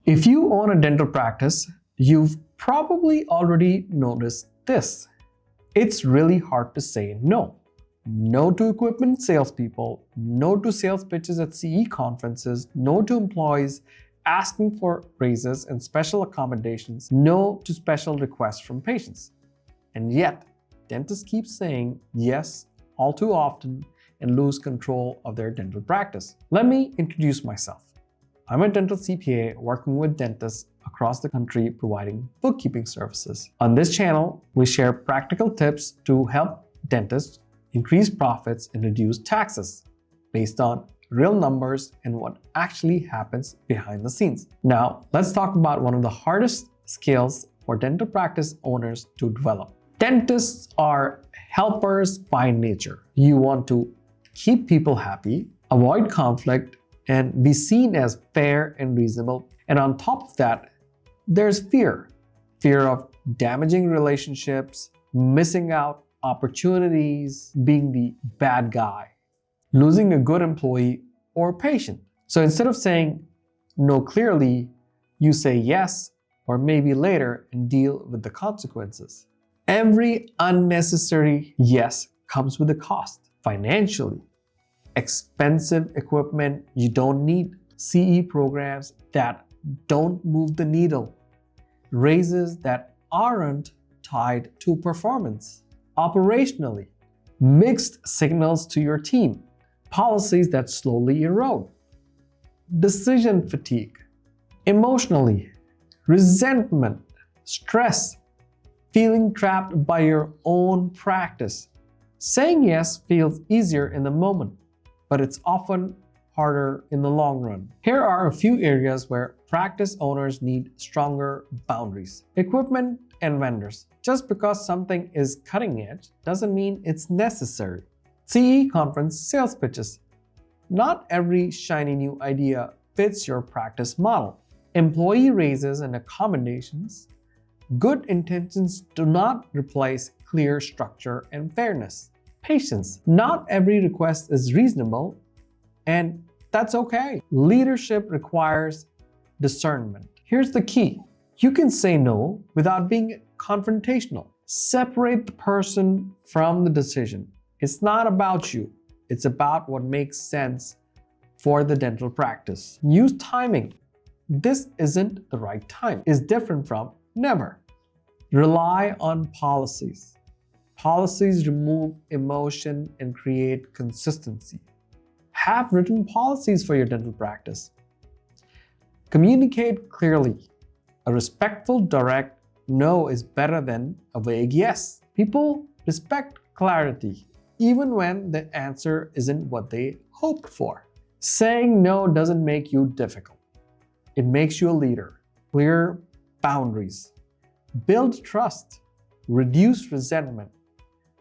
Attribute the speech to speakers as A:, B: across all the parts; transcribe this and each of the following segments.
A: If you own a dental practice, you've probably already noticed this. It's really hard to say no. No to equipment salespeople, no to sales pitches at CE conferences, no to employees asking for raises and special accommodations, no to special requests from patients. And yet, dentists keep saying yes all too often and lose control of their dental practice. Let me introduce myself. I'm a dental CPA working with dentists across the country providing bookkeeping services. On this channel, we share practical tips to help dentists increase profits and reduce taxes based on real numbers and what actually happens behind the scenes. Now, let's talk about one of the hardest skills for dental practice owners to develop. Dentists are helpers by nature. You want to keep people happy, avoid conflict, and be seen as fair and reasonable. And on top of that, there's fear. Fear of damaging relationships, missing out opportunities, being the bad guy, losing a good employee or patient. So instead of saying no clearly, you say yes or maybe later and deal with the consequences. Every unnecessary yes comes with a cost financially. Expensive equipment you don't need, CE programs that don't move the needle, raises that aren't tied to performance. Operationally, mixed signals to your team, policies that slowly erode, decision fatigue, emotionally, resentment, stress, feeling trapped by your own practice. Saying yes feels easier in the moment, but it's often harder in the long run. Here are a few areas where practice owners need stronger boundaries. Equipment and vendors. Just because something is cutting edge doesn't mean it's necessary. CE conference sales pitches. Not every shiny new idea fits your practice model. Employee raises and accommodations. Good intentions do not replace clear structure and fairness. Patience. Not every request is reasonable, and that's okay. Leadership requires discernment. Here's the key. You can say no without being confrontational. Separate the person from the decision. It's not about you. It's about what makes sense for the dental practice. Use timing. This isn't the right time is different from never. Rely on policies. Policies remove emotion and create consistency. Have written policies for your dental practice. Communicate clearly. A respectful, direct no is better than a vague yes. People respect clarity, even when the answer isn't what they hoped for. Saying no doesn't make you difficult. It makes you a leader. Clear boundaries. Build trust. Reduce resentment.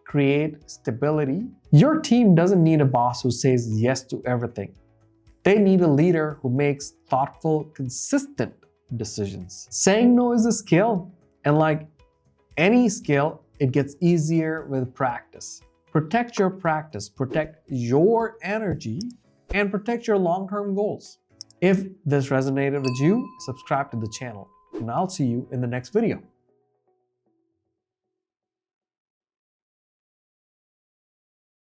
A: Create stability. Your team doesn't need a boss who says yes to everything. They need a leader who makes thoughtful, consistent decisions. Saying no is a skill, and like any skill, it gets easier with practice. Protect your practice, protect your energy, and protect your long-term goals. If this resonated with you, subscribe to the channel, and I'll see you in the next video.